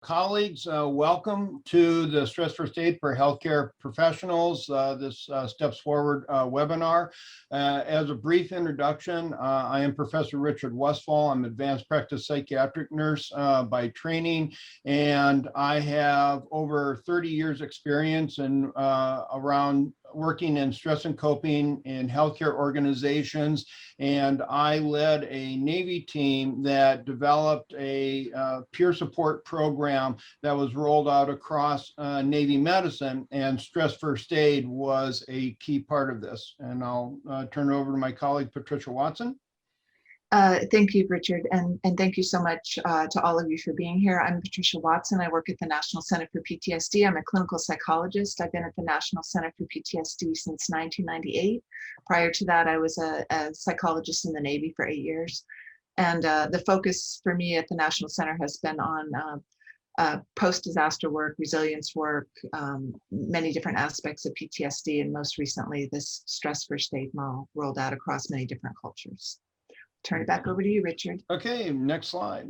Colleagues, welcome to the Stress First Aid for Healthcare Professionals, this Steps Forward webinar. As a brief introduction, I am Professor Richard Westfall. I'm advanced practice psychiatric nurse by training, and I have over 30 years experience in around working in stress and coping in healthcare organizations, and I led a Navy team that developed a peer support program that was rolled out across Navy medicine, and stress first aid was a key part of this. And I'll turn it over to my colleague, Patricia Watson. Thank you, Richard, and thank you so much to all of you for being here. I'm Patricia Watson. I work at the National Center for PTSD. I'm a clinical psychologist. I've been at the National Center for PTSD since 1998. Prior to that, I was a psychologist in the Navy for 8 years. And the focus for me at the National Center has been on post-disaster work, resilience work, many different aspects of PTSD, and most recently, this stress first aid model rolled out across many different cultures. Turn it back over to you, Richard. Okay, next slide.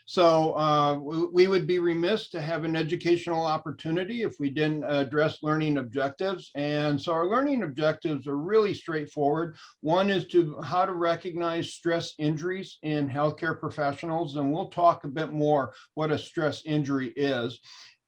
So we would be remiss to have an educational opportunity if we didn't address learning objectives. And so our learning objectives are really straightforward. One is how to recognize stress injuries in healthcare professionals, and we'll talk a bit more what a stress injury is.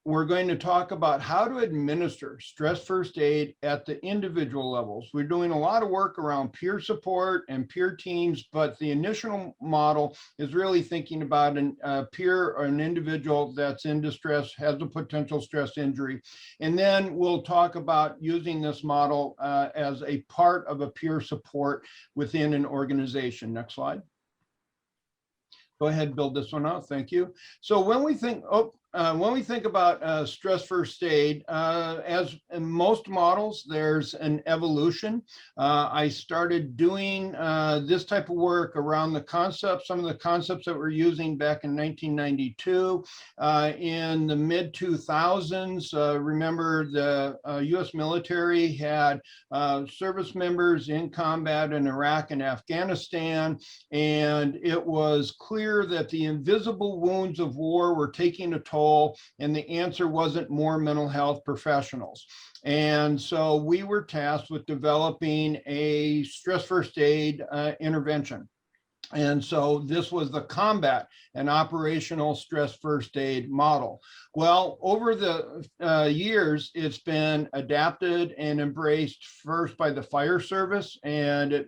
We're going to talk about how to administer stress first aid at the individual levels. We're doing a lot of work around peer support and peer teams, but the initial model is really thinking about a peer or an individual that's in distress, has a potential stress injury. And then we'll talk about using this model as a part of a peer support within an organization. Next slide. Go ahead, build this one out. Thank you. So when we think about stress first aid, as in most models, there's an evolution. I started doing this type of work around the concepts, some of the concepts that we're using back in 1992. In the mid 2000s, remember the US military had service members in combat in Iraq and Afghanistan, and it was clear that the invisible wounds of war were taking a toll, and the answer wasn't more mental health professionals. And so we were tasked with developing a stress first aid intervention. And so this was the combat and operational stress first aid model. Well, over the years, it's been adapted and embraced first by the fire service, and it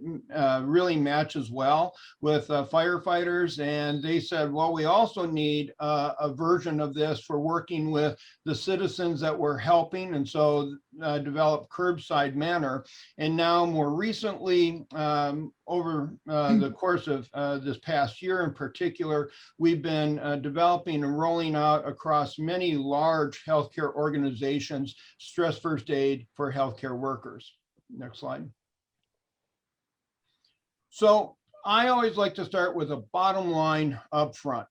really matches well with firefighters. And they said, well, we also need a version of this for working with the citizens that we're helping. And so developed curbside manner. And now more recently, over the course of this past year in particular, we've been developing and rolling out across many large healthcare organizations, stress first aid for healthcare workers. Next slide. So I always like to start with a bottom line up front.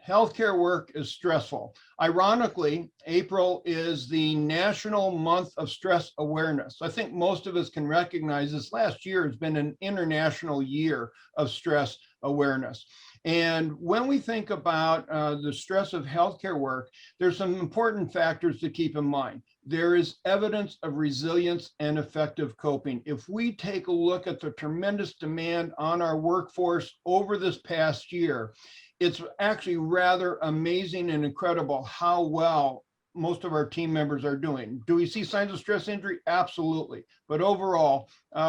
Healthcare work is stressful. Ironically, April is the National Month of Stress Awareness. I think most of us can recognize this last year has been an international year of stress awareness. And when we think about the stress of healthcare work, there's some important factors to keep in mind. There is evidence of resilience and effective coping. If we take a look at the tremendous demand on our workforce over this past year, it's actually rather amazing and incredible how well most of our team members are doing. Do we see signs of stress injury? Absolutely. But overall,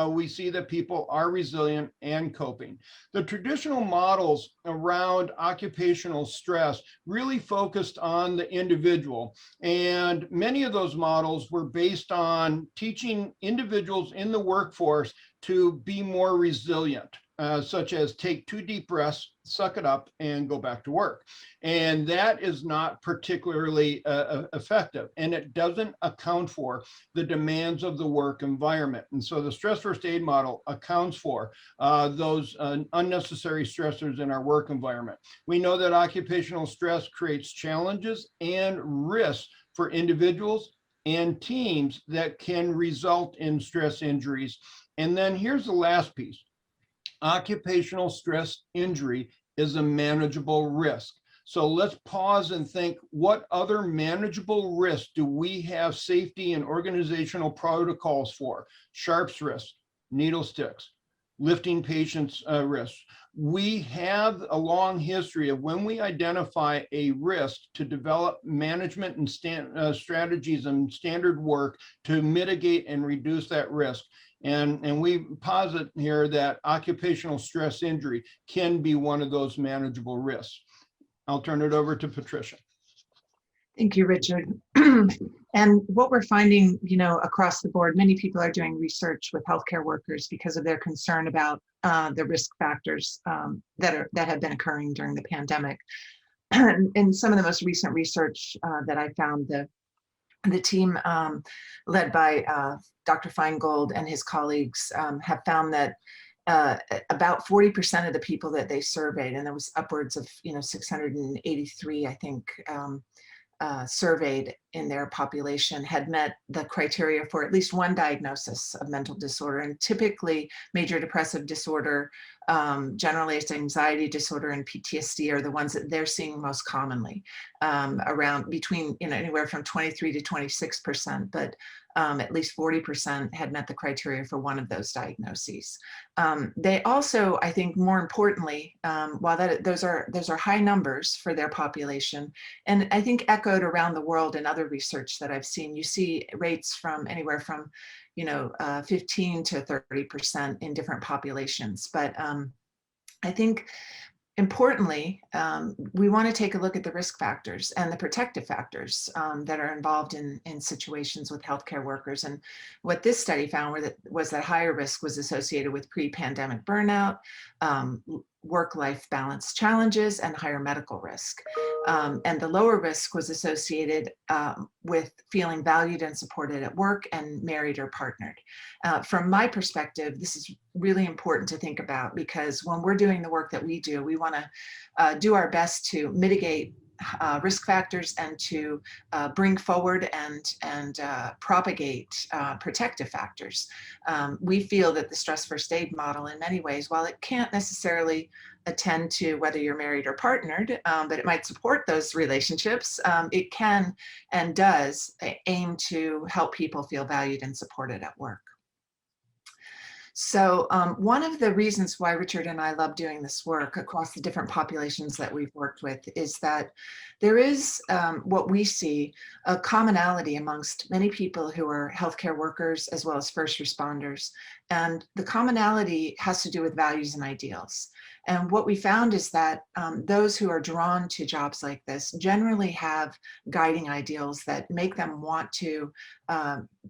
we see that people are resilient and coping. The traditional models around occupational stress really focused on the individual. And many of those models were based on teaching individuals in the workforce to be more resilient. Such as take 2 deep breaths, suck it up, and go back to work. And that is not particularly effective, and it doesn't account for the demands of the work environment. And so the stress first aid model accounts for those unnecessary stressors in our work environment. We know that occupational stress creates challenges and risks for individuals and teams that can result in stress injuries. And then here's the last piece. Occupational stress injury is a manageable risk. So let's pause and think, what other manageable risks do we have safety and organizational protocols for? Sharps risk, needle sticks, lifting patients' risks. We have a long history of when we identify a risk to develop management and strategies and standard work to mitigate and reduce that risk. And we posit here that occupational stress injury can be one of those manageable risks. I'll turn it over to Patricia. Thank you, Richard. And what we're finding, across the board, many people are doing research with healthcare workers because of their concern about the risk factors that have been occurring during the pandemic. And some of the most recent research that I found, the team led by Dr. Feingold and his colleagues have found that about 40% of the people that they surveyed, and there was upwards of 683, I think, surveyed in their population, had met the criteria for at least one diagnosis of mental disorder. And typically major depressive disorder, generalized anxiety disorder, and PTSD are the ones that they're seeing most commonly, around between anywhere from 23 to 26%, but at least 40% had met the criteria for one of those diagnoses. They also, I think more importantly, while those are high numbers for their population, and I think echoed around the world in other research that I've seen, you see rates from anywhere from 15 to 30% in different populations. But I think importantly, we want to take a look at the risk factors and the protective factors that are involved in situations with healthcare workers. And what this study found was that higher risk was associated with pre-pandemic burnout, work-life balance challenges, and higher medical risk. And the lower risk was associated with feeling valued and supported at work and married or partnered. From my perspective, this is really important to think about, because when we're doing the work that we do, we want to do our best to mitigate risk factors and to bring forward and propagate protective factors. We feel that the stress first aid model, in many ways, while it can't necessarily attend to whether you're married or partnered, but it might support those relationships, it can and does aim to help people feel valued and supported at work. So one of the reasons why Richard and I love doing this work across the different populations that we've worked with is that there is what we see a commonality amongst many people who are healthcare workers as well as first responders. And the commonality has to do with values and ideals. And what we found is that those who are drawn to jobs like this generally have guiding ideals that make them want to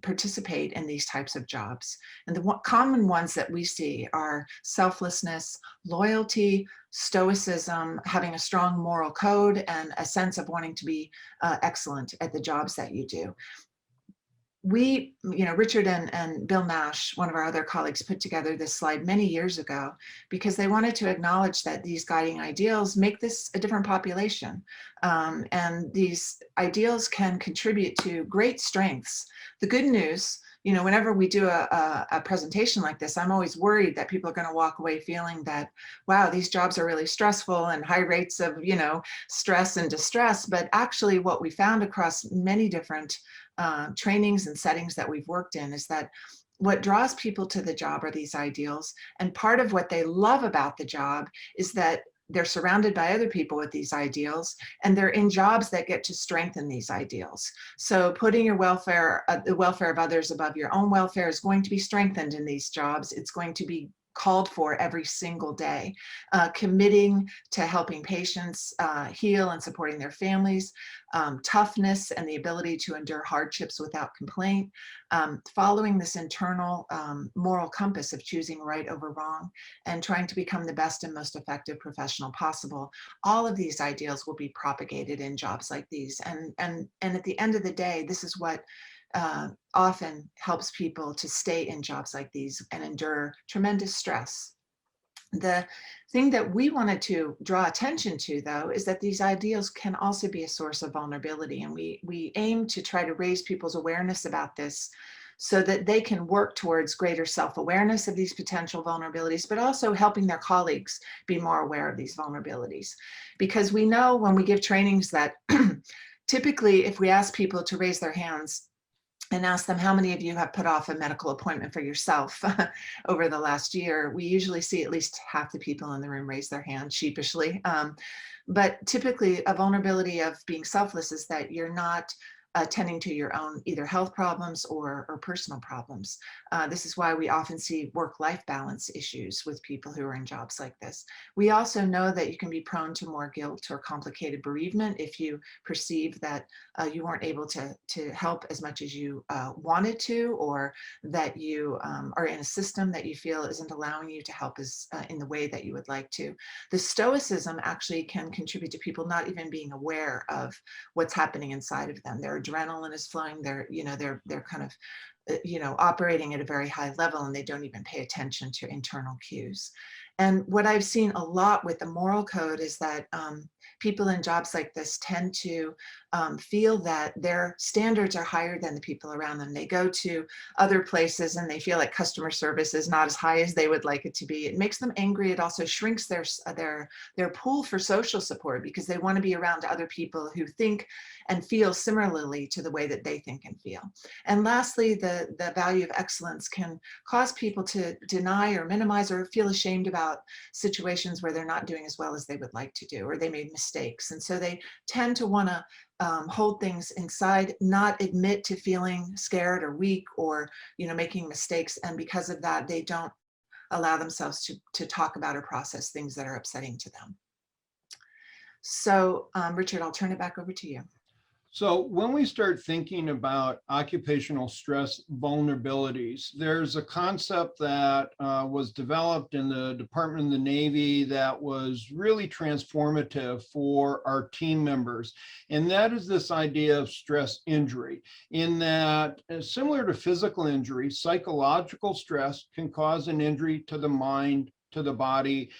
participate in these types of jobs. And the common ones that we see are selflessness, loyalty, stoicism, having a strong moral code, and a sense of wanting to be excellent at the jobs that you do. We, Richard and Bill Nash, one of our other colleagues, put together this slide many years ago because they wanted to acknowledge that these guiding ideals make this a different population. And these ideals can contribute to great strengths. The good news, whenever we do a presentation like this, I'm always worried that people are going to walk away feeling that, wow, these jobs are really stressful and high rates of, stress and distress. But actually what we found across many different trainings and settings that we've worked in is that what draws people to the job are these ideals. And part of what they love about the job is that they're surrounded by other people with these ideals, and they're in jobs that get to strengthen these ideals. So putting your welfare, the welfare of others above your own welfare, is going to be strengthened in these jobs. It's going to be called for every single day. Committing to helping patients heal and supporting their families, toughness and the ability to endure hardships without complaint, following this internal moral compass of choosing right over wrong, and trying to become the best and most effective professional possible. All of these ideals will be propagated in jobs like these. And at the end of the day, this is what often helps people to stay in jobs like these and endure tremendous stress. The thing that we wanted to draw attention to, though, is that these ideals can also be a source of vulnerability. And we aim to try to raise people's awareness about this so that they can work towards greater self-awareness of these potential vulnerabilities, but also helping their colleagues be more aware of these vulnerabilities. Because we know when we give trainings that typically if we ask people to raise their hands and ask them how many of you have put off a medical appointment for yourself over the last year, we usually see at least half the people in the room raise their hand sheepishly. But typically a vulnerability of being selfless is that you're not tending to your own either health problems or personal problems. This is why we often see work-life balance issues with people who are in jobs like this. We also know that you can be prone to more guilt or complicated bereavement if you perceive that you weren't able to help as much as you wanted to, or that you are in a system that you feel isn't allowing you to help as in the way that you would like to. The stoicism actually can contribute to people not even being aware of what's happening inside of them. Their adrenaline is flowing. They're kind of operating at a very high level, and they don't even pay attention to internal cues. And what I've seen a lot with the moral code is that people in jobs like this tend to feel that their standards are higher than the people around them. They go to other places and they feel like customer service is not as high as they would like it to be. It makes them angry. It also shrinks their pool for social support, because they want to be around other people who think and feel similarly to the way that they think and feel. And lastly, the value of excellence can cause people to deny or minimize or feel ashamed about situations where they're not doing as well as they would like to do, or they made mistakes. And so they tend to want to hold things inside, not admit to feeling scared or weak or making mistakes. And because of that, they don't allow themselves to talk about or process things that are upsetting to them. So Richard, I'll turn it back over to you. So when we start thinking about occupational stress vulnerabilities, there's a concept that was developed in the Department of the Navy that was really transformative for our team members. And that is this idea of stress injury, in that similar to physical injury, psychological stress can cause an injury to the mind, to the body.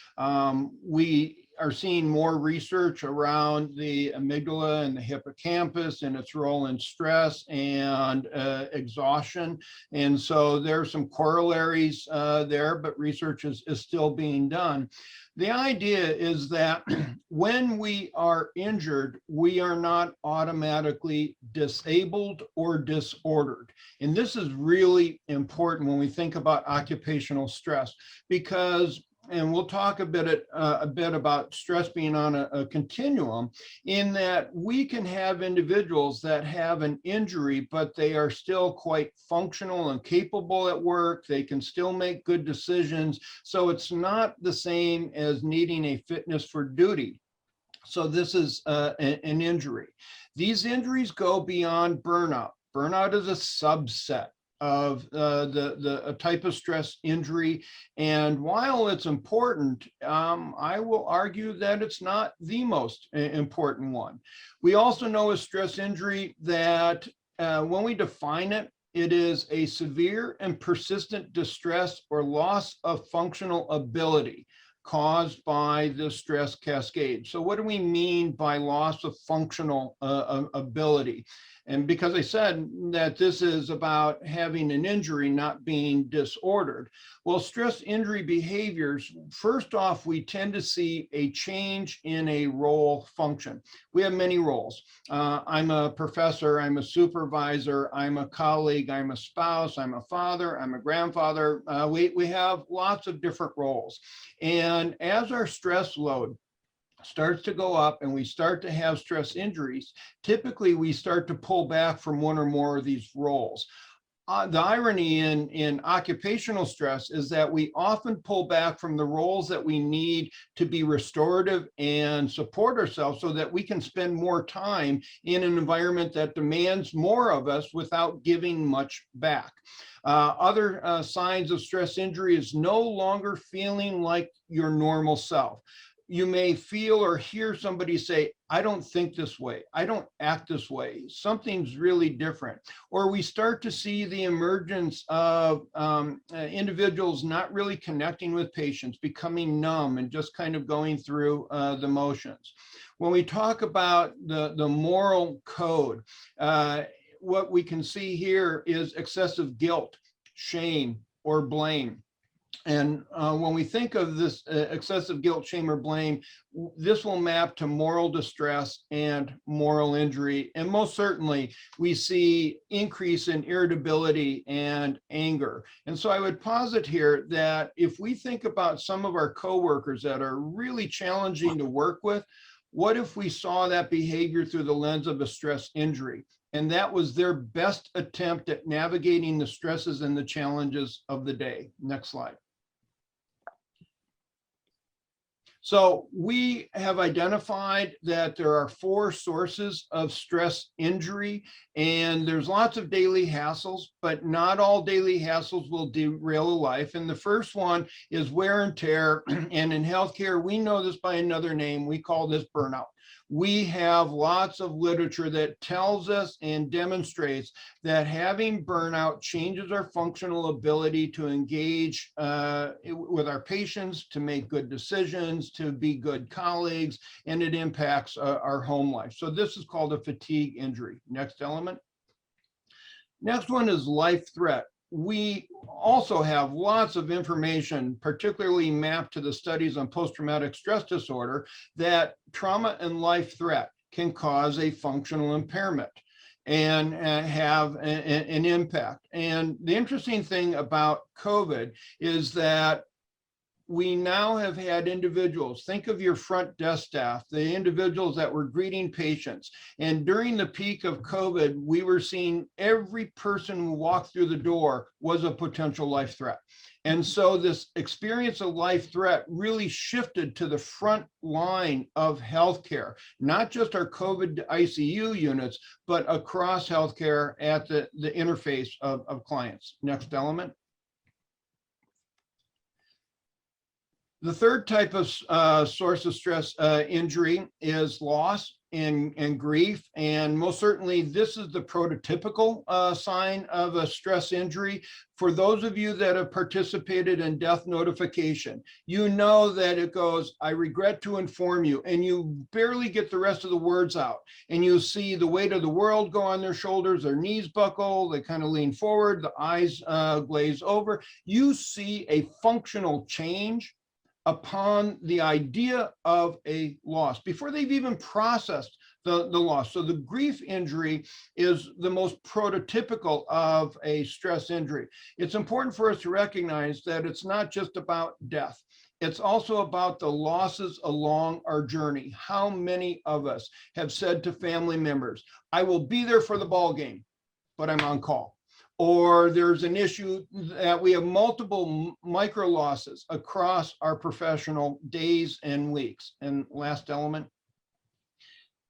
We are seeing more research around the amygdala and the hippocampus and its role in stress and exhaustion. And so there are some corollaries there, but research is still being done. The idea is that when we are injured, we are not automatically disabled or disordered. And this is really important when we think about occupational stress, because and we'll talk a bit about stress being on a continuum, in that we can have individuals that have an injury, but they are still quite functional and capable at work. They can still make good decisions. So it's not the same as needing a fitness for duty. So this is an injury. These injuries go beyond burnout. Burnout is a subset of a type of stress injury. And while it's important, I will argue that it's not the most important one. We also know a stress injury that when we define it, it is a severe and persistent distress or loss of functional ability caused by the stress cascade. So what do we mean by loss of functional ability? And because I said that this is about having an injury, not being disordered. Well, stress injury behaviors, first off, we tend to see a change in a role function. We have many roles. I'm a professor, I'm a supervisor, I'm a colleague, I'm a spouse, I'm a father, I'm a grandfather. We have lots of different roles. And as our stress load starts to go up and we start to have stress injuries, typically we start to pull back from one or more of these roles. The irony in occupational stress is that we often pull back from the roles that we need to be restorative and support ourselves so that we can spend more time in an environment that demands more of us without giving much back. Other signs of stress injury is no longer feeling like your normal self. You may feel or hear somebody say, I don't think this way, I don't act this way, something's really different. Or we start to see the emergence of individuals not really connecting with patients, becoming numb and just kind of going through the motions. When we talk about the moral code, what we can see here is excessive guilt, shame, or blame. And when we think of this excessive guilt, shame, or blame, this will map to moral distress and moral injury. And most certainly, we see increase in irritability and anger. And so I would posit here that if we think about some of our coworkers that are really challenging to work with, what if we saw that behavior through the lens of a stress injury? And that was their best attempt at navigating the stresses and the challenges of the day. Next slide. So we have identified that there are 4 sources of stress injury, and there's lots of daily hassles, but not all daily hassles will derail a life. And the first one is wear and tear. And in healthcare, we know this by another name. We call this burnout. We have lots of literature that tells us and demonstrates that having burnout changes our functional ability to engage with our patients, to make good decisions, to be good colleagues, and it impacts our home life. So this is called a fatigue injury. Next element. Next one is life threat. We also have lots of information, particularly mapped to the studies on post-traumatic stress disorder, that trauma and life threat can cause a functional impairment and have an impact. And the interesting thing about COVID is that we now have had individuals, think of your front desk staff, the individuals that were greeting patients. And during the peak of COVID, we were seeing every person who walked through the door was a potential life threat. And so this experience of life threat really shifted to the front line of healthcare, not just our COVID ICU units, but across healthcare at the interface of clients. Next element. The third type of source of stress injury is loss and grief. And most certainly, this is the prototypical sign of a stress injury. For those of you that have participated in death notification, you know that it goes, "I regret to inform you," and you barely get the rest of the words out. And you see the weight of the world go on their shoulders, their knees buckle, they kind of lean forward, the eyes glaze over. You see a functional change upon the idea of a loss before they've even processed the loss. So the grief injury is the most prototypical of a stress injury. It's important for us to recognize that it's not just about death. It's also about the losses along our journey. How many of us have said to family members, "I will be there for the ball game, but I'm on call"? Or there's an issue that we have multiple micro losses across our professional days and weeks. And last element.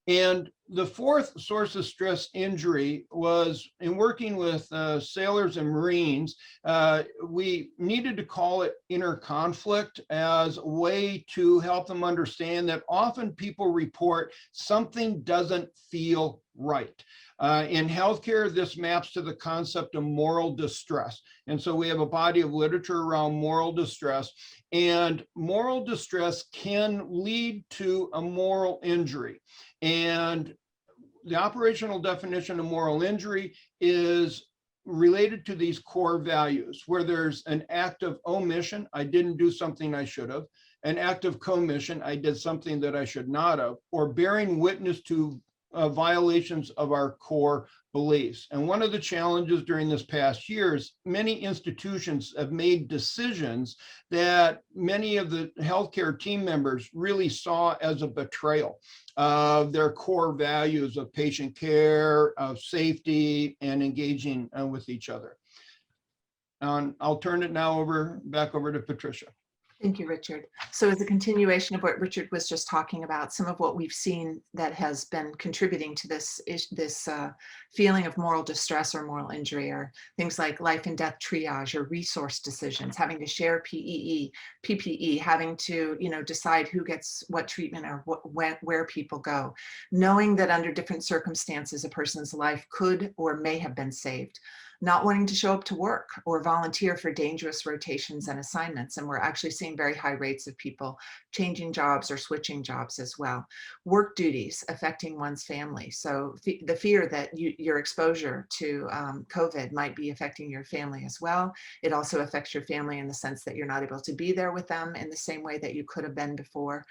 And the fourth source of stress injury was in working with sailors and Marines, we needed to call it inner conflict as a way to help them understand that often people report something doesn't feel right. In healthcare, this maps to the concept of moral distress. And so we have a body of literature around moral distress, and moral distress can lead to a moral injury. And the operational definition of moral injury is related to these core values, where there's an act of omission, I didn't do something I should have, an act of commission, I did something that I should not have, or bearing witness to violations of our core beliefs. And one of the challenges during this past year is many institutions have made decisions that many of the healthcare team members really saw as a betrayal of their core values of patient care, of safety, and engaging with each other. And I'll turn it now back over to Patricia. Thank you, Richard. So as a continuation of what Richard was just talking about, some of what we've seen that has been contributing to this feeling of moral distress or moral injury are things like life and death triage or resource decisions, having to share PPE, having to decide who gets what treatment or where people go, knowing that under different circumstances a person's life could or may have been saved. not wanting to show up to work or volunteer for dangerous rotations and assignments. And we're actually seeing very high rates of people changing jobs or switching jobs as well. Work duties affecting one's family. So the fear that your exposure to COVID might be affecting your family as well. It also affects your family in the sense that you're not able to be there with them in the same way that you could have been before.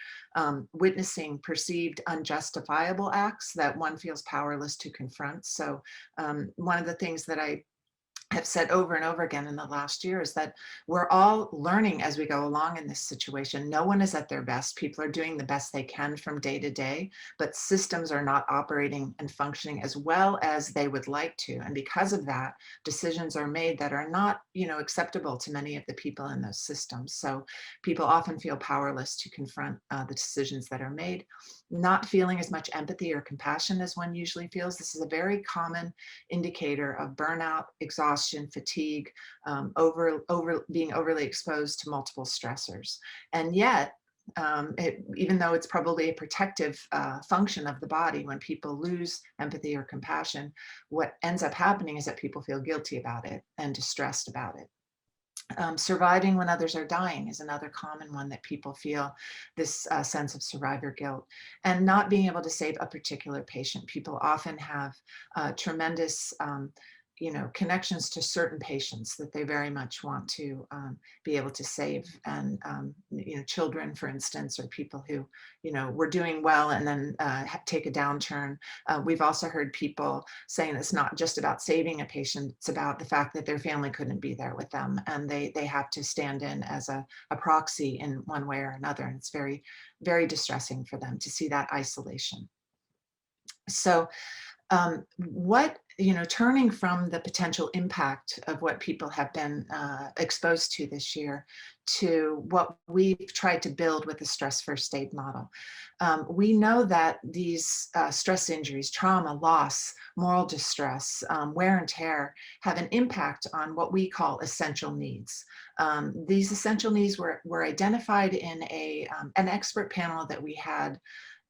Witnessing perceived unjustifiable acts that one feels powerless to confront. So one of the things that I have said over and over again in the last year is that we're all learning as we go along in this situation. No one is at their best. People are doing the best they can from day to day, but systems are not operating and functioning as well as they would like to. And because of that, decisions are made that are not, acceptable to many of the people in those systems. So people often feel powerless to confront the decisions that are made, not feeling as much empathy or compassion as one usually feels. This is a very common indicator of burnout, exhaustion, fatigue, being overly exposed to multiple stressors. And yet, even though it's probably a protective function of the body, when people lose empathy or compassion, what ends up happening is that people feel guilty about it and distressed about it. Surviving when others are dying is another common one that people feel this sense of survivor guilt, and not being able to save a particular patient. People often have tremendous connections to certain patients that they very much want to be able to save. And, children, for instance, or people who, were doing well and then take a downturn. We've also heard people saying it's not just about saving a patient, it's about the fact that their family couldn't be there with them. And they have to stand in as a proxy in one way or another. And it's very, very distressing for them to see that isolation. So turning from the potential impact of what people have been exposed to this year to what we've tried to build with the stress first aid model. We know that these stress injuries, trauma, loss, moral distress, wear and tear have an impact on what we call essential needs. These essential needs were identified in an expert panel that we had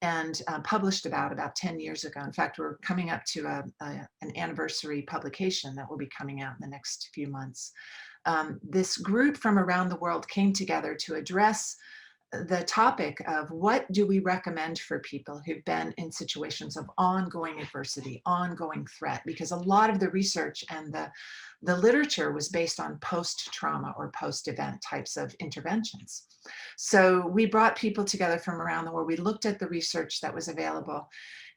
and published about 10 years ago. In fact, we're coming up to an anniversary publication that will be coming out in the next few months. This group from around the world came together to address the topic of what do we recommend for people who've been in situations of ongoing adversity, ongoing threat, because a lot of the research and the literature was based on post-trauma or post-event types of interventions. So we brought people together from around the world. We looked at the research that was available,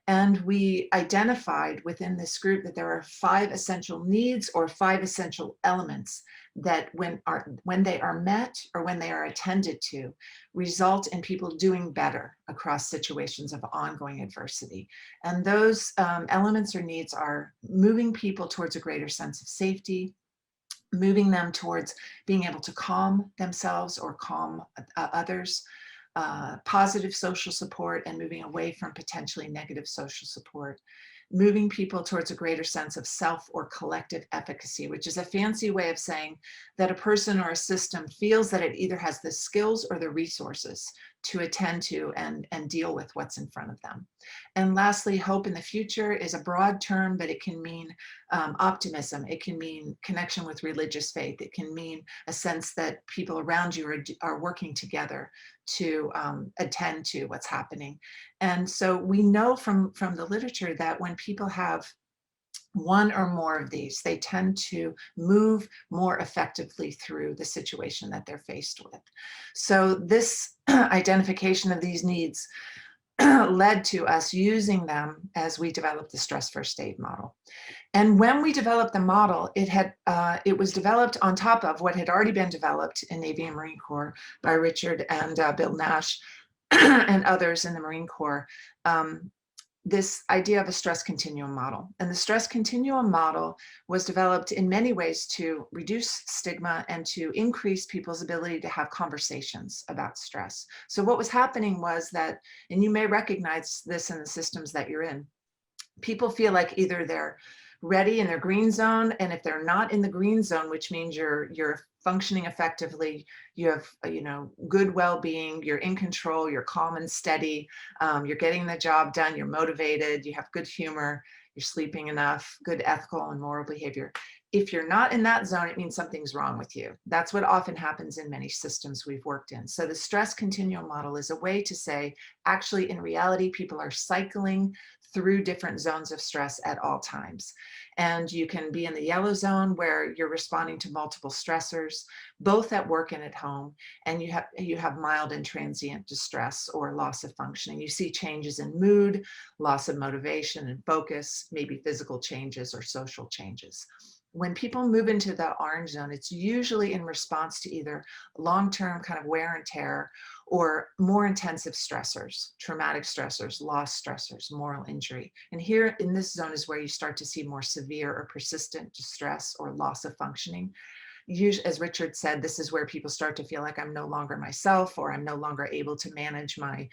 and we identified within this group that there are 5 essential needs or 5 essential elements that when they are met or when they are attended to, result in people doing better across situations of ongoing adversity. And those elements or needs are moving people towards a greater sense of safety, moving them towards being able to calm themselves or calm others, positive social support, and moving away from potentially negative social support, moving people towards a greater sense of self or collective efficacy, which is a fancy way of saying that a person or a system feels that it either has the skills or the resources to attend to and deal with what's in front of them. And lastly, hope in the future is a broad term, but it can mean optimism. It can mean connection with religious faith. It can mean a sense that people around you are working together to attend to what's happening. And so we know from the literature that when people have one or more of these, they tend to move more effectively through the situation that they're faced with. So this identification of these needs led to us using them as we developed the stress first aid model. And when we developed the model, it was developed on top of what had already been developed in Navy and Marine Corps by Richard and Bill Nash and others in the Marine Corps. This idea of a stress continuum model. And the stress continuum model was developed in many ways to reduce stigma and to increase people's ability to have conversations about stress. So what was happening was that, and you may recognize this in the systems that you're in, people feel like either they're ready in their green zone, and if they're not in the green zone, which means you're functioning effectively, you have good well-being, you're in control, you're calm and steady, you're getting the job done, you're motivated, you have good humor, you're sleeping enough, good ethical and moral behavior. If you're not in that zone, it means something's wrong with you. That's what often happens in many systems we've worked in. So the stress continuum model is a way to say, actually, in reality, people are cycling through different zones of stress at all times. And you can be in the yellow zone where you're responding to multiple stressors, both at work and at home, and you have mild and transient distress or loss of functioning. You see changes in mood, loss of motivation and focus, maybe physical changes or social changes. When people move into the orange zone, it's usually in response to either long-term kind of wear and tear or more intensive stressors, traumatic stressors, loss stressors, moral injury. And here in this zone is where you start to see more severe or persistent distress or loss of functioning. Usually, as Richard said, this is where people start to feel like I'm no longer myself, or I'm no longer able to manage my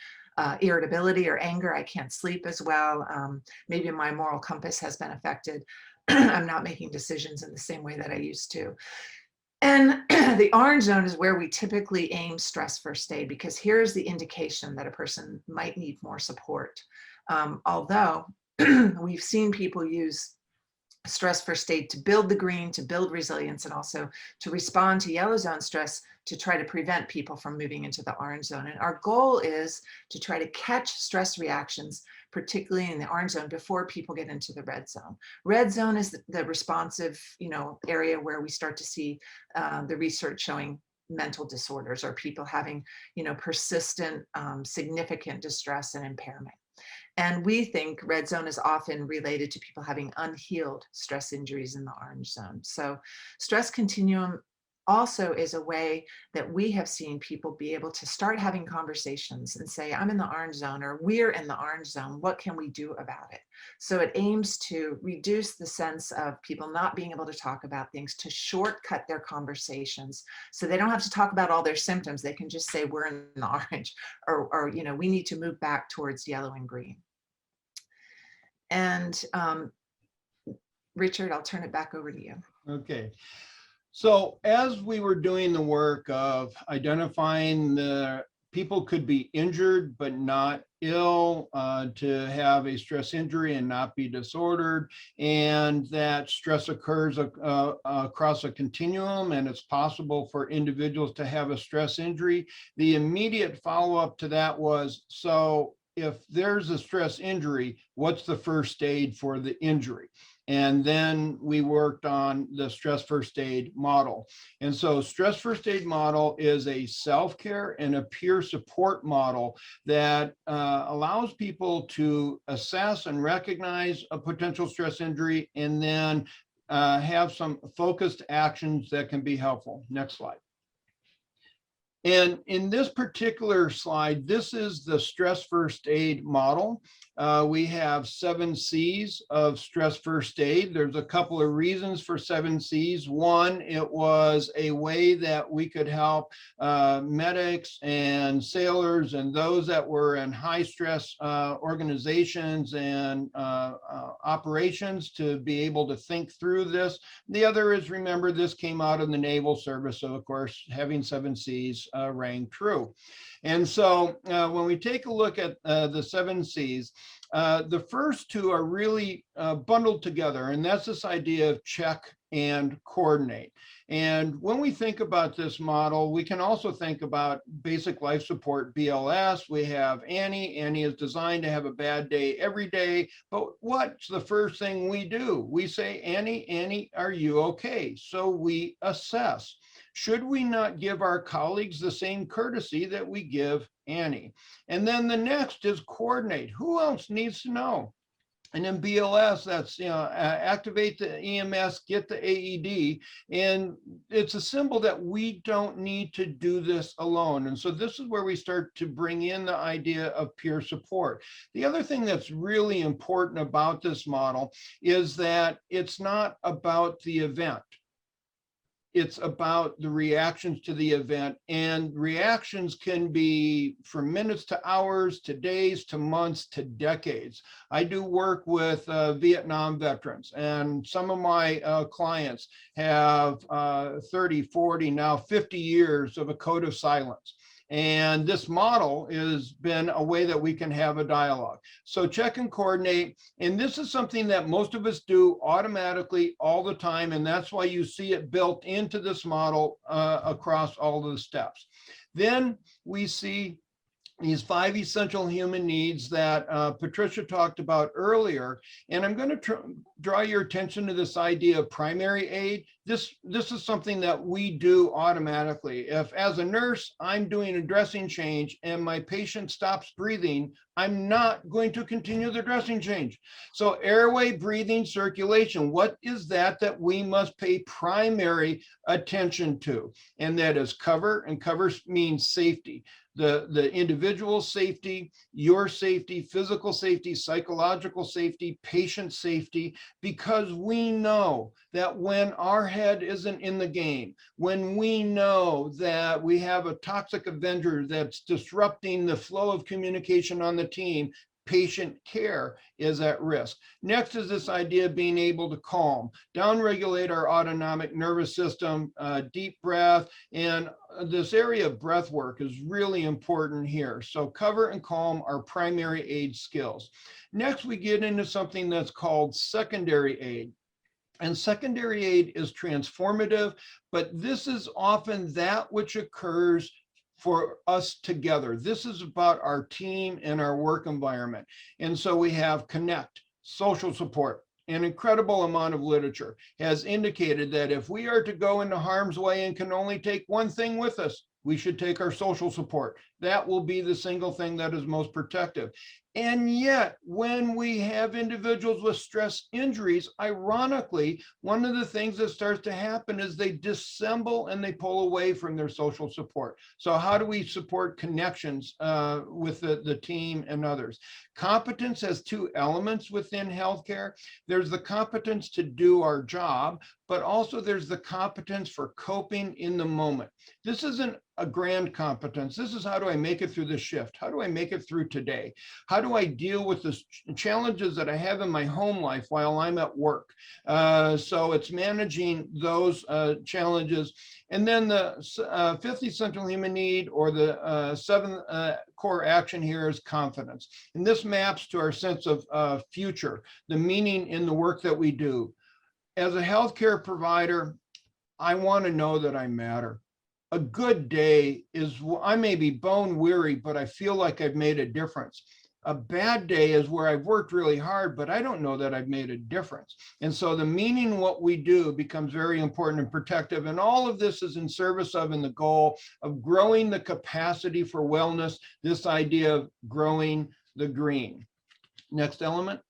irritability or anger. I can't sleep as well. Maybe my moral compass has been affected. I'm not making decisions in the same way that I used to. And the orange zone is where we typically aim stress first aid, because here's the indication that a person might need more support. Although we've seen people use stress first aid to build the green, to build resilience, and also to respond to yellow zone stress to try to prevent people from moving into the orange zone. And our goal is to try to catch stress reactions, particularly in the orange zone, before people get into the red zone. Red zone is the responsive, area where we start to see the research showing mental disorders or people having, persistent, significant distress and impairment. And we think red zone is often related to people having unhealed stress injuries in the orange zone. So stress continuum also is a way that we have seen people be able to start having conversations and say, I'm in the orange zone, or we're in the orange zone. What can we do about it? So it aims to reduce the sense of people not being able to talk about things, to shortcut their conversations. So they don't have to talk about all their symptoms. They can just say, we're in the orange, or we need to move back towards yellow and green. And Richard, I'll turn it back over to you. Okay. So as we were doing the work of identifying the people could be injured but not ill, to have a stress injury and not be disordered, and that stress occurs across a continuum, and it's possible for individuals to have a stress injury, the immediate follow-up to that was, so if there's a stress injury, what's the first aid for the injury? And then we worked on the stress first aid model. And so stress first aid model is a self-care and a peer support model that allows people to assess and recognize a potential stress injury, and then have some focused actions that can be helpful. Next slide. And in this particular slide, this is the stress first aid model. We have 7 C's of stress first aid. There's a couple of reasons for 7 C's. One, it was a way that we could help medics and sailors and those that were in high stress organizations and operations to be able to think through this. The other is, remember, this came out of the Naval Service, so of course having 7 C's rang true. And so when we take a look at the 7 C's, the first 2 are really bundled together, and that's this idea of check and coordinate. And when we think about this model, we can also think about basic life support, BLS. We have Annie. Annie is designed to have a bad day every day, but what's the first thing we do? We say, Annie, are you okay? So we assess. Should we not give our colleagues the same courtesy that we give Annie? And then the next is coordinate. Who else needs to know? And in BLS, that's, activate the EMS, get the AED. And it's a symbol that we don't need to do this alone. And so this is where we start to bring in the idea of peer support. The other thing that's really important about this model is that it's not about the event. It's about the reactions to the event, and reactions can be from minutes to hours to days to months to decades. I do work with Vietnam veterans, and some of my clients have 30, 40, now 50 years of a code of silence. And this model has been a way that we can have a dialogue. So check and coordinate. And this is something that most of us do automatically all the time. And that's why you see it built into this model across all of the steps. Then we see these 5 essential human needs that Patricia talked about earlier. And I'm going to draw your attention to this idea of primary aid. This is something that we do automatically. If as a nurse, I'm doing a dressing change and my patient stops breathing, I'm not going to continue the dressing change. So airway, breathing, circulation, what is that we must pay primary attention to? And that is cover, and cover means safety. The individual safety, your safety, physical safety, psychological safety, patient safety, because we know that when our head isn't in the game, when we know that we have a toxic avenger that's disrupting the flow of communication on the team, patient care is at risk. Next is this idea of being able to calm, downregulate our autonomic nervous system, deep breath, and this area of breath work is really important here. So cover and calm are primary aid skills. Next, we get into something that's called secondary aid. And secondary aid is transformative, but this is often that which occurs for us together. This is about our team and our work environment. And so we have connect, social support. An incredible amount of literature has indicated that if we are to go into harm's way and can only take one thing with us, we should take our social support. That will be the single thing that is most protective. And yet, when we have individuals with stress injuries, ironically, one of the things that starts to happen is they dissemble and they pull away from their social support. So how do we support connections with the team and others? Competence has 2 elements within healthcare. There's the competence to do our job, but also there's the competence for coping in the moment. This isn't a grand competence. This is, how do I make it through this shift? How do I make it through today? How do I deal with the challenges that I have in my home life while I'm at work? So it's managing those challenges. And then the 5th essential human need, or the 7th core action here, is confidence. And this maps to our sense of future, the meaning in the work that we do. As a healthcare provider, I want to know that I matter. A good day is, I may be bone weary, but I feel like I've made a difference. A bad day is where I've worked really hard, but I don't know that I've made a difference. And so the meaning what we do becomes very important and protective. And all of this is in service of, and the goal of, growing the capacity for wellness, this idea of growing the green. Next element.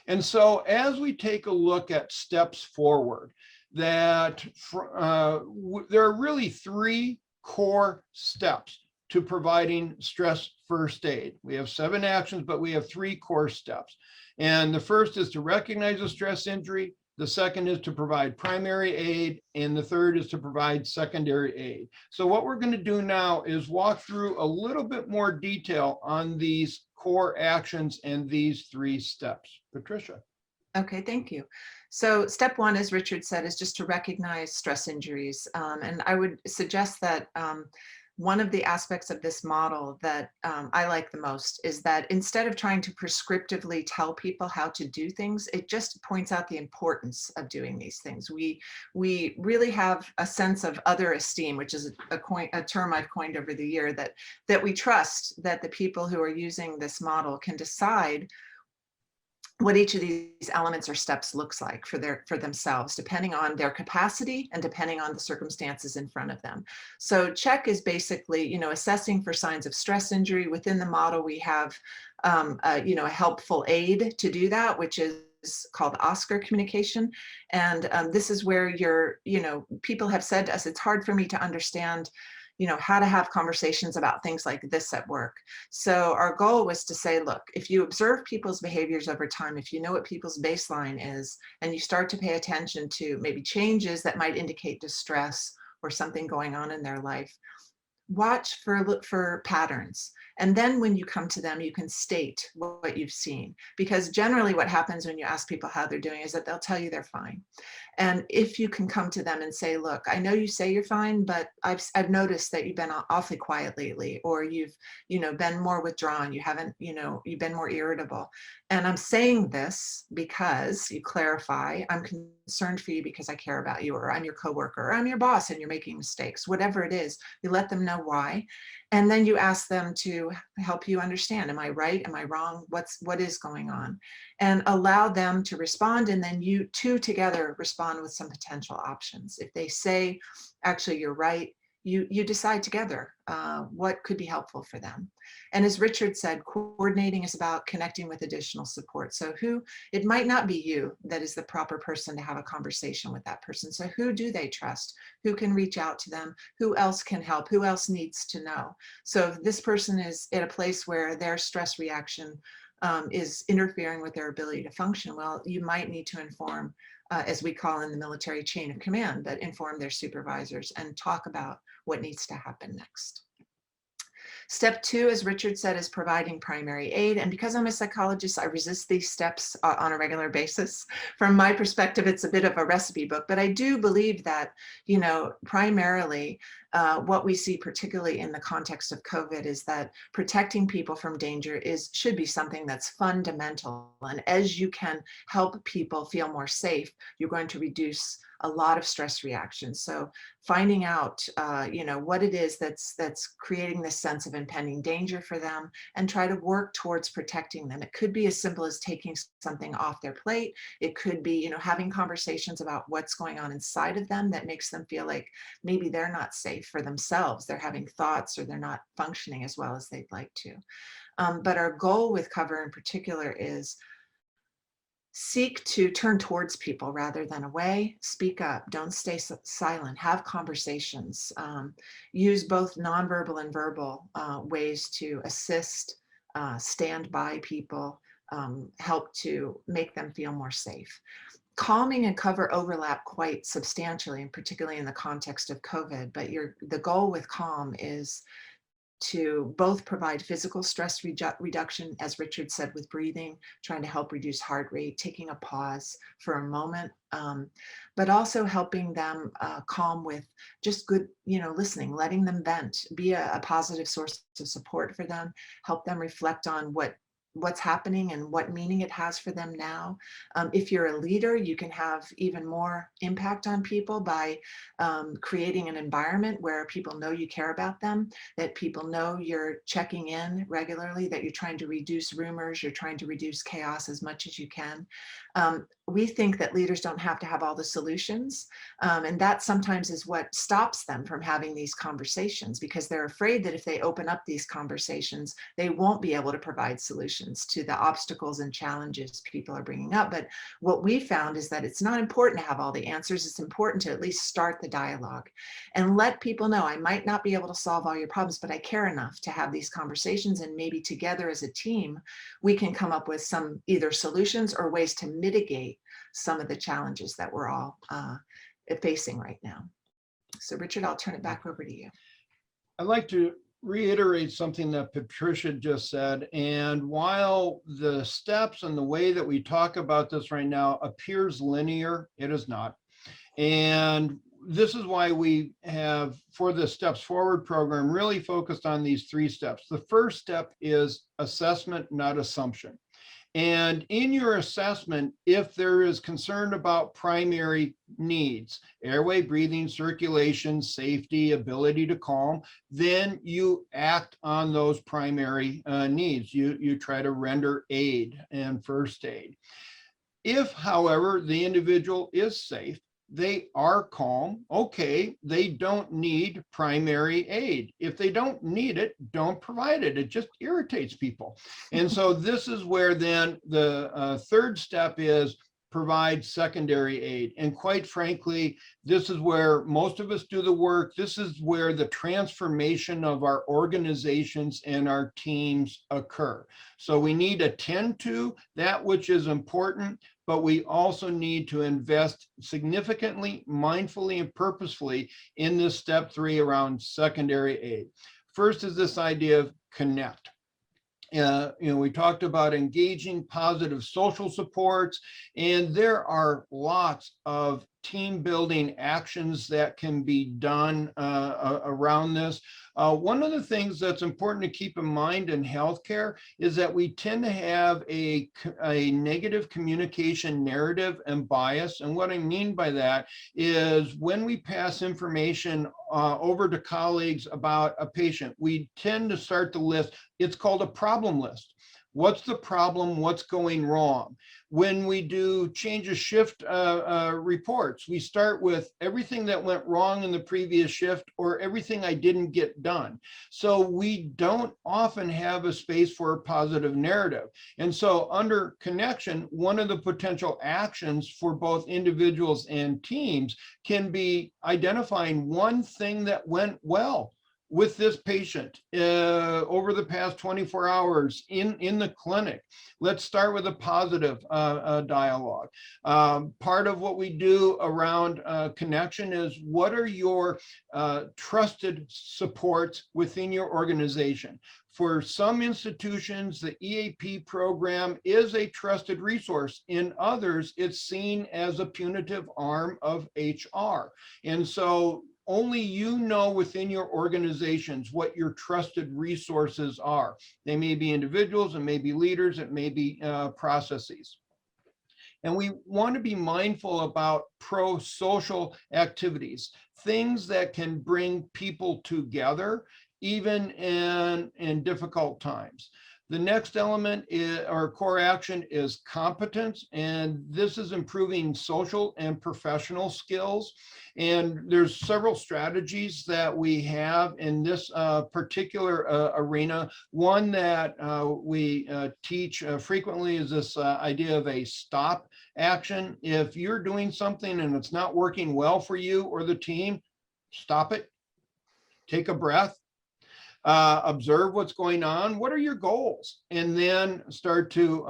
And so as we take a look at steps forward, that there are really 3 core steps to providing stress first aid. We have 7 actions, but we have 3 core steps. And the first is to recognize a stress injury. The second is to provide primary aid. And the third is to provide secondary aid. So what we're going to do now is walk through a little bit more detail on these core actions and these 3 steps. Patricia. Okay, thank you. So step 1, as Richard said, is just to recognize stress injuries. And I would suggest that one of the aspects of this model that I like the most is that instead of trying to prescriptively tell people how to do things, it just points out the importance of doing these things. We really have a sense of other esteem, which is a term I've coined over the year, that we trust that the people who are using this model can decide what each of these elements or steps looks like for themselves, depending on their capacity and depending on the circumstances in front of them. So check is basically, assessing for signs of stress injury. Within the model, we have, a helpful aid to do that, which is called Oscar communication. And this is where people have said to us, it's hard for me to understand how to have conversations about things like this at work. So our goal was to say, look, if you observe people's behaviors over time, if you know what people's baseline is, and you start to pay attention to maybe changes that might indicate distress or something going on in their life, watch for patterns. And then when you come to them, you can state what you've seen, because generally what happens when you ask people how they're doing is that they'll tell you they're fine. And if you can come to them and say, look, I know you say you're fine, but I've noticed that you've been awfully quiet lately, or you've, been more withdrawn. You haven't, you've been more irritable. And I'm saying this because you clarify, I'm concerned for you because I care about you, or I'm your coworker, or I'm your boss and you're making mistakes, whatever it is, you let them know why. And then you ask them to help you understand, am I right? Am I wrong? What is going on? And allow them to respond. And then you two together respond with some potential options. If they say, actually, you're right, you decide together what could be helpful for them. And as Richard said, coordinating is about connecting with additional support. So it might not be you that is the proper person to have a conversation with that person. So who do they trust? Who can reach out to them? Who else can help? Who else needs to know? So if this person is at a place where their stress reaction is interfering with their ability to function, well, you might need to inform, as we call in the military, chain of command, but inform their supervisors and talk about what needs to happen next. Step 2, as Richard said, is providing primary aid. And because I'm a psychologist, I resist these steps on a regular basis. From my perspective, it's a bit of a recipe book, but I do believe that, primarily what we see, particularly in the context of COVID, is that protecting people from danger should be something that's fundamental. And as you can help people feel more safe, you're going to reduce a lot of stress reactions. So finding out, what it is that's creating this sense of impending danger for them, and try to work towards protecting them. It could be as simple as taking something off their plate. It could be, having conversations about what's going on inside of them that makes them feel like maybe they're not safe for themselves. They're having thoughts, or they're not functioning as well as they'd like to. But our goal with Cover in particular is seek to turn towards people rather than away. Speak up, don't stay silent, have conversations, use both nonverbal and verbal ways to assist, stand by people, help to make them feel more safe. Calming and Cover overlap quite substantially, and particularly in the context of COVID, but the goal with Calm is to both provide physical stress reduction, as Richard said, with breathing, trying to help reduce heart rate, taking a pause for a moment, but also helping them calm with just good, listening, letting them vent, be a positive source of support for them, help them reflect on what's happening and what meaning it has for them now. If you're a leader, you can have even more impact on people by creating an environment where people know you care about them, that people know you're checking in regularly, that you're trying to reduce rumors, you're trying to reduce chaos as much as you can. We think that leaders don't have to have all the solutions. And that sometimes is what stops them from having these conversations, because they're afraid that if they open up these conversations, they won't be able to provide solutions to the obstacles and challenges people are bringing up. But what we found is that it's not important to have all the answers. It's important to at least start the dialogue and let people know, I might not be able to solve all your problems, but I care enough to have these conversations, and maybe together as a team, we can come up with some either solutions or ways to mitigate some of the challenges that we're all facing right now. So Richard, I'll turn it back over to you. I'd like to reiterate something that Patricia just said. And while the steps and the way that we talk about this right now appears linear, it is not. And this is why we have, for the Steps Forward program, really focused on these 3 steps. The first step is assessment, not assumption. And in your assessment, if there is concern about primary needs, airway, breathing, circulation, safety, ability to calm, then you act on those primary needs. You try to render aid and first aid. If, however, the individual is safe, they are calm, okay, they don't need primary aid. If they don't need it, don't provide it. It just irritates people. And so this is where then the third step is provide secondary aid. And quite frankly, this is where most of us do the work. This is where the transformation of our organizations and our teams occur. So we need to tend to that which is important, but we also need to invest significantly, mindfully, and purposefully in this step 3 around secondary aid. First is this idea of connect. We talked about engaging positive social supports, and there are lots of team building actions that can be done around this. One of the things that's important to keep in mind in healthcare is that we tend to have a negative communication narrative and bias. And what I mean by that is when we pass information over to colleagues about a patient, we tend to start the list. It's called a problem list. What's the problem? What's going wrong? When we do change of shift reports, we start with everything that went wrong in the previous shift or everything I didn't get done. So we don't often have a space for a positive narrative. And so under connection, one of the potential actions for both individuals and teams can be identifying one thing that went well with this patient over the past 24 hours in the clinic. Let's start with a positive dialogue. Part of what we do around connection is what are your trusted supports within your organization? For some institutions, the EAP program is a trusted resource. In others, it's seen as a punitive arm of HR. And so only you know within your organizations what your trusted resources are. They may be individuals, it may be leaders, it may be processes. And we want to be mindful about pro-social activities, things that can bring people together, even in difficult times. The next element or core action is competence, and this is improving social and professional skills. And there's several strategies that we have in this particular arena. One that we teach frequently is this idea of a stop action. If you're doing something and it's not working well for you or the team, stop it, take a breath. Observe what's going on. What are your goals? And then start to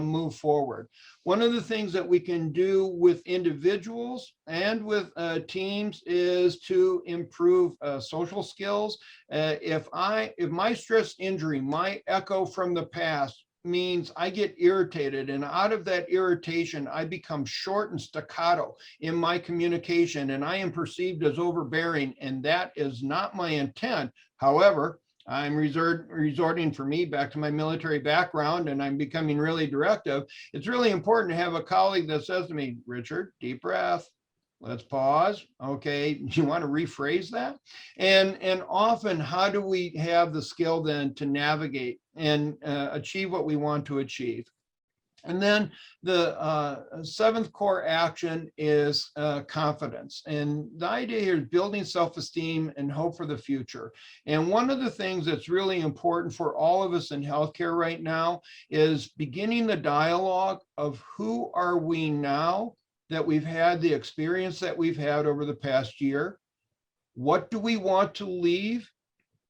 move forward. One of the things that we can do with individuals and with teams is to improve social skills. If my stress injury, my echo from the past means I get irritated, and out of that irritation, I become short and staccato in my communication, and I am perceived as overbearing, and that is not my intent. However, I'm resorting for me back to my military background, and I'm becoming really directive. It's really important to have a colleague that says to me, Richard, deep breath. Let's pause. Okay, you want to rephrase that? And often, how do we have the skill then to navigate and achieve what we want to achieve? And then the seventh core action is confidence. And the idea here is building self-esteem and hope for the future. And one of the things that's really important for all of us in healthcare right now is beginning the dialogue of who are we now that we've had the experience that we've had over the past year. What do we want to leave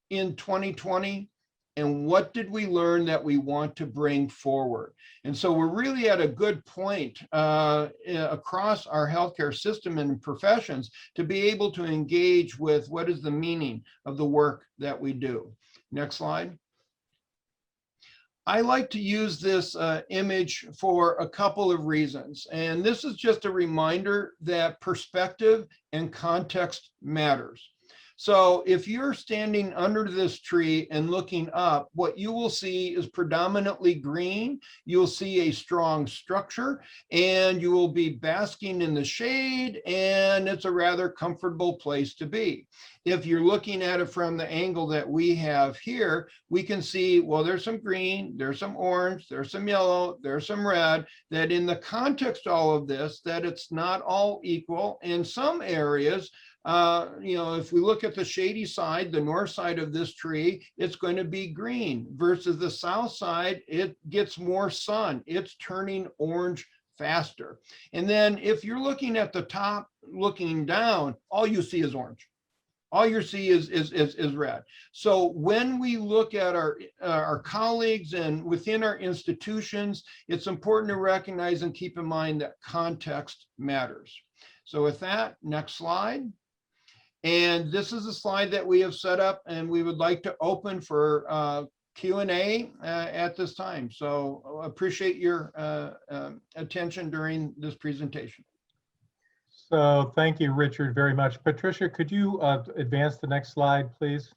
in 2020? And what did we learn that we want to bring forward? And so we're really at a good point across our healthcare system and professions to be able to engage with what is the meaning of the work that we do. Next slide. I like to use this image for a couple of reasons. And this is just a reminder that perspective and context matters. So if you're standing under this tree and looking up, what you will see is predominantly green. You'll see a strong structure, and you will be basking in the shade, and it's a rather comfortable place to be. If you're looking at it from the angle that we have here, we can see, well, there's some green, there's some orange, there's some yellow, there's some red, that in the context of all of this, that it's not all equal. In some areas, if we look at the shady side, the north side of this tree, it's going to be green versus the south side, it gets more sun. It's turning orange faster. And then if you're looking at the top, looking down, all you see is orange. All you see is red. So when we look at our colleagues and within our institutions, it's important to recognize and keep in mind that context matters. So with that, next slide. And this is a slide that we have set up, and we would like to open for Q&A at this time. So appreciate your attention during this presentation. So thank you, Richard, very much. Patricia, could you advance the next slide, please?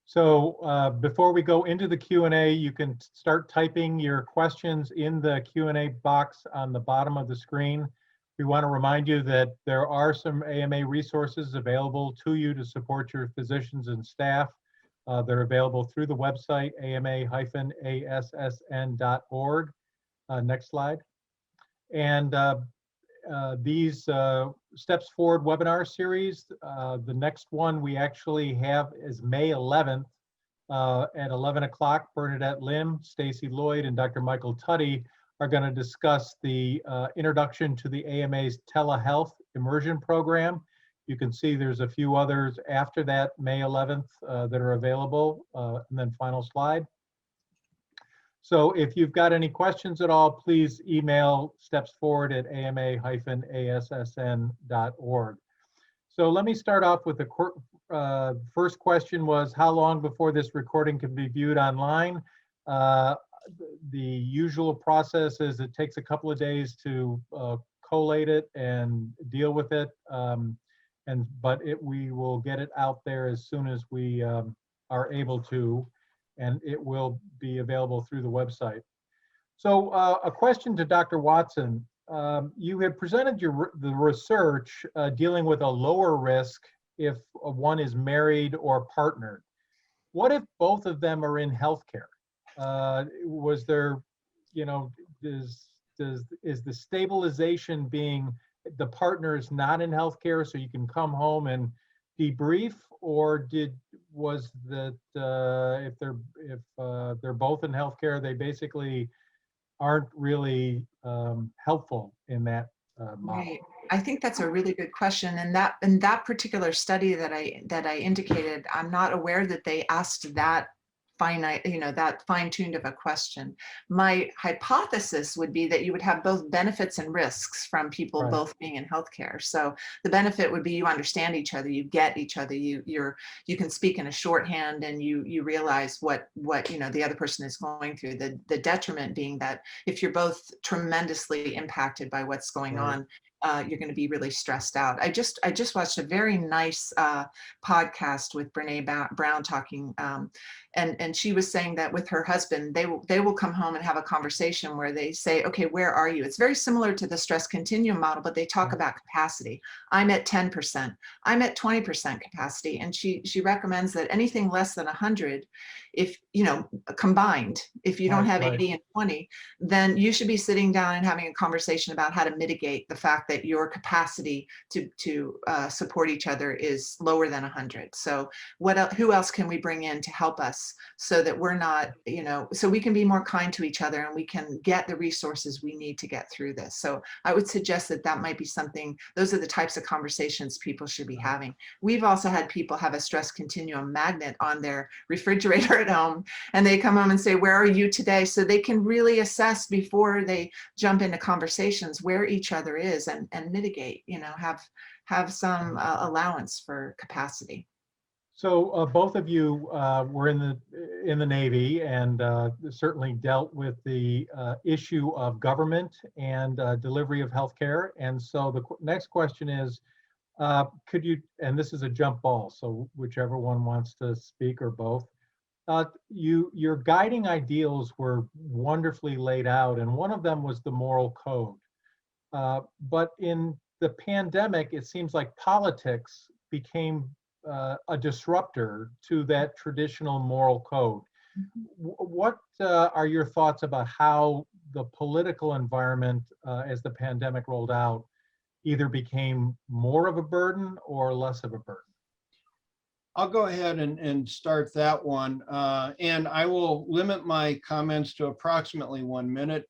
So before we go into the Q&A, you can start typing your questions in the Q&A box on the bottom of the screen. We want to remind you that there are some AMA resources available to you to support your physicians and staff. They're available through the website, ama-assn.org. Next slide. And these Steps Forward webinar series, the next one we actually have is May 11th at 11 o'clock. Bernadette Lim, Stacy Lloyd, and Dr. Michael Tuddy are going to discuss the introduction to the AMA's telehealth immersion program. You can see there's a few others after that, May 11th, that are available. And then final slide. So if you've got any questions at all, please email stepsforward@ama-assn.org. So let me start off with the first question was, how long before this recording can be viewed online? The usual process is it takes a couple of days to collate it and deal with it. But we will get it out there as soon as we are able to, and it will be available through the website. So a question to Dr. Watson. You have presented the research dealing with a lower risk if one is married or partnered. What if both of them are in healthcare? Was there, is the stabilization being the partner is not in healthcare, so you can come home and debrief, or was that if they're both in healthcare, they basically aren't really helpful in that model? Right. I think that's a really good question. And that particular study that I indicated, I'm not aware that they asked that finite, that fine-tuned of a question. My hypothesis would be that you would have both benefits and risks from people Right. both being in healthcare. So the benefit would be you understand each other, you get each other, you can speak in a shorthand, and you realize what the other person is going through. The detriment being that if you're both tremendously impacted by what's going Right. on, you're going to be really stressed out. I just watched a very nice podcast with Brene Brown talking, and she was saying that with her husband, they will come home and have a conversation where they say, okay, where are you? It's very similar to the stress continuum model, but they talk about capacity. I'm at 10%, I'm at 20% capacity. And she recommends that anything less than 100, if, combined, if you don't have 80 and 20, then you should be sitting down and having a conversation about how to mitigate the fact that your capacity to support each other is lower than 100. So who else can we bring in to help us so that we're not, so we can be more kind to each other and we can get the resources we need to get through this. So I would suggest that might be something, those are the types of conversations people should be having. We've also had people have a stress continuum magnet on their refrigerator at home, and they come home and say, where are you today? So they can really assess before they jump into conversations where each other is and mitigate, have some allowance for capacity. So both of you were in the Navy and certainly dealt with the issue of government and delivery of healthcare. And so the next question is, could you, and this is a jump ball, so whichever one wants to speak or both, your guiding ideals were wonderfully laid out, and one of them was the moral code. But in the pandemic, it seems like politics became a disruptor to that traditional moral code. What are your thoughts about how the political environment as the pandemic rolled out either became more of a burden or less of a burden? I'll go ahead and start that one. And I will limit my comments to approximately 1 minute,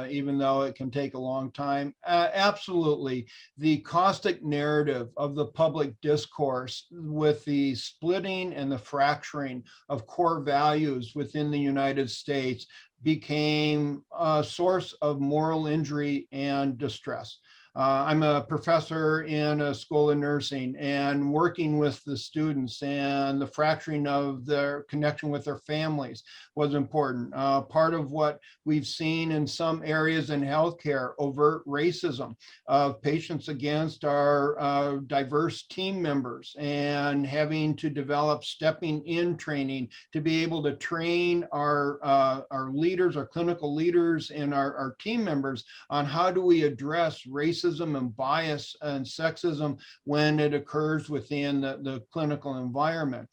even though it can take a long time. Absolutely. The caustic narrative of the public discourse with the splitting and the fracturing of core values within the United States became a source of moral injury and distress. I'm a professor in a school of nursing, and working with the students and the fracturing of their connection with their families was important. Part of what we've seen in some areas in healthcare, overt racism of patients against our diverse team members, and having to develop stepping in training to be able to train our leaders, our clinical leaders, and our team members on how do we address racism and bias and sexism when it occurs within the clinical environment.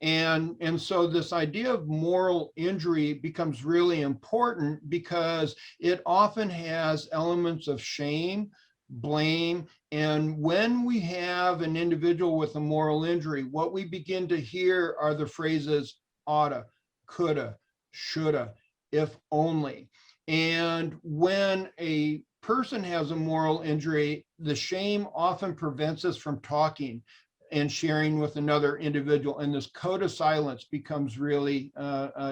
And so this idea of moral injury becomes really important because it often has elements of shame, blame, and when we have an individual with a moral injury, what we begin to hear are the phrases oughta, coulda, shoulda, if only. And when a person has a moral injury, the shame often prevents us from talking and sharing with another individual, and this code of silence becomes really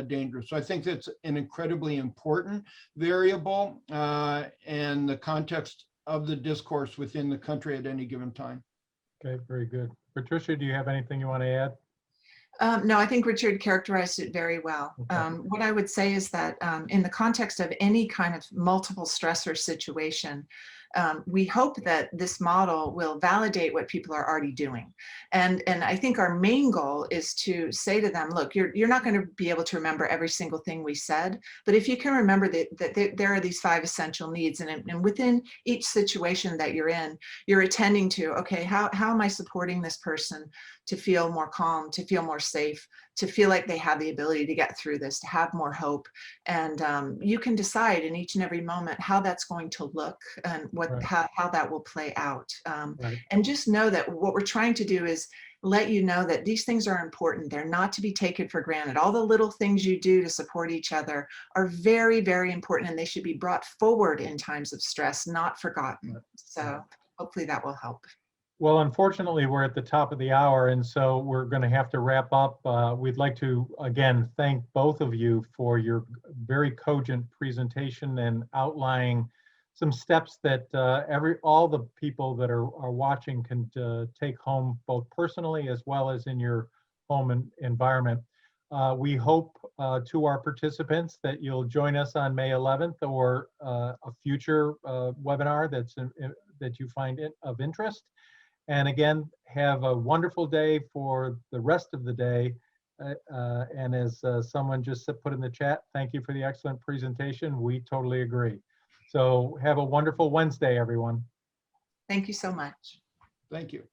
dangerous. So I think that's an incredibly important variable in the context of the discourse within the country at any given time. Okay, very good. Patricia, do you have anything you want to add? No, I think Richard characterized it very well. Okay. What I would say is that in the context of any kind of multiple stressor situation, we hope that this model will validate what people are already doing. And I think our main goal is to say to them, look, you're not going to be able to remember every single thing we said, but if you can remember that there are these 5 essential needs, and within each situation that you're in, you're attending to, okay, how am I supporting this person to feel more calm, to feel more safe, to feel like they have the ability to get through this, to have more hope. And you can decide in each and every moment how that's going to look and how that will play out. Right. And just know that what we're trying to do is let you know that these things are important. They're not to be taken for granted. All the little things you do to support each other are very, very important, and they should be brought forward in times of stress, not forgotten. So hopefully that will help. Well, unfortunately, we're at the top of the hour, and so we're going to have to wrap up. We'd like to, again, thank both of you for your very cogent presentation and outlining some steps that all the people that are watching can take home, both personally as well as in your home environment. We hope to our participants that you'll join us on May 11th or a future webinar that you find of interest. And again, have a wonderful day for the rest of the day. And as someone just put in the chat, thank you for the excellent presentation. We totally agree. So have a wonderful Wednesday, everyone. Thank you so much. Thank you.